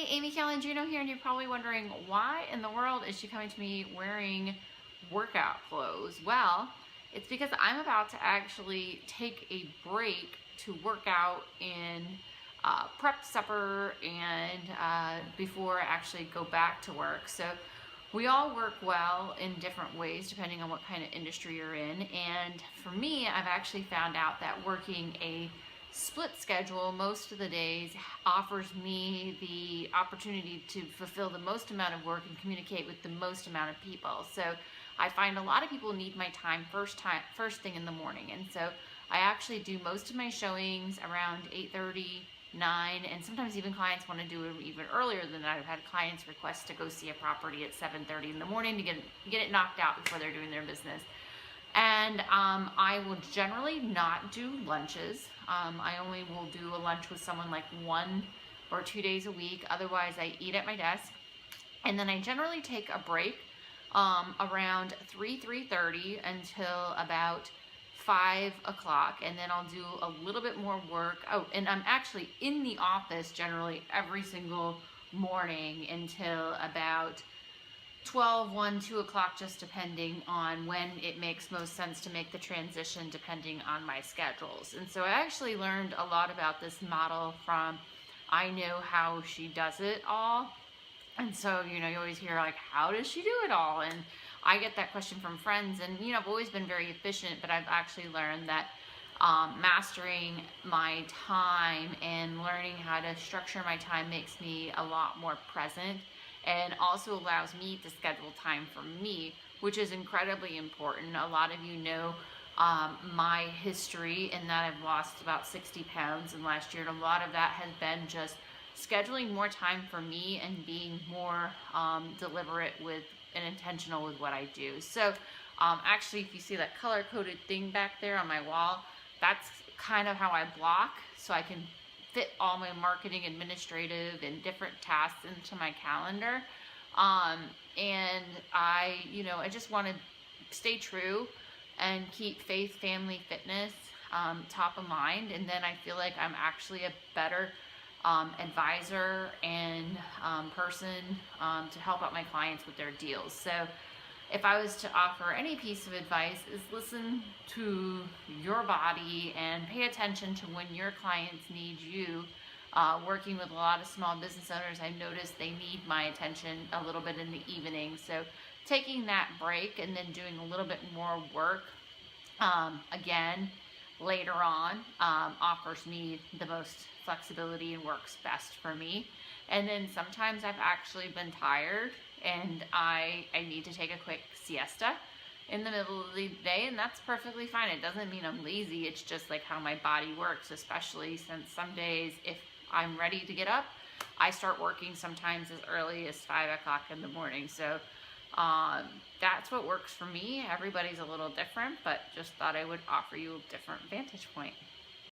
Amy Calandrino here, and you're probably wondering why in the world is she coming to me wearing workout clothes? Well, it's because I'm about to actually take a break to work out and prep supper and before I actually go back to work. So we all work well in different ways depending on what kind of industry you're in. And for me, I've actually found out that working a split schedule most of the days offers me the opportunity to fulfill the most amount of work and communicate with the most amount of people. So I find a lot of people need my time first thing in the morning, and so I actually do most of my showings around 8:30, 9, and sometimes even clients want to do it even earlier than that. I've had clients request to go see a property at 7:30 in the morning to get it knocked out before they're doing their business. And I will generally not do lunches. I only will do a lunch with someone like 1 or 2 days a week. Otherwise, I eat at my desk. And then I generally take a break around 3:30 until about 5 o'clock. And then I'll do a little bit more work. Oh, and I'm actually in the office generally every single morning until about 12, 1, 2 o'clock, just depending on when it makes most sense to make the transition depending on my schedules. And so I actually learned a lot about this model from I Know How She Does It All. And so, you always hear like, how does she do it all? And I get that question from friends, and I've always been very efficient, but I've actually learned that mastering my time and learning how to structure my time makes me a lot more present, and also allows me to schedule time for me, which is incredibly important. A lot of you know my history in that I've lost about 60 pounds in last year, and a lot of that has been just scheduling more time for me and being more deliberate with and intentional with what I do. So actually, if you see that color-coded thing back there on my wall, that's kind of how I block, so I can fit all my marketing, administrative, and different tasks into my calendar. And I just want to stay true and keep faith, family, fitness top of mind. And then I feel like I'm actually a better advisor and person to help out my clients with their deals. So if I was to offer any piece of advice, is listen to your body and pay attention to when your clients need you. Working with a lot of small business owners, I've noticed they need my attention a little bit in the evening. So taking that break and then doing a little bit more work again later on offers me the most flexibility and works best for me. And then sometimes I've actually been tired and I need to take a quick siesta in the middle of the day, and that's perfectly fine. It doesn't mean I'm lazy. It's just like how my body works, especially since some days if I'm ready to get up, I start working sometimes as early as 5 o'clock in the morning. So that's what works for me. Everybody's a little different, but just thought I would offer you a different vantage point.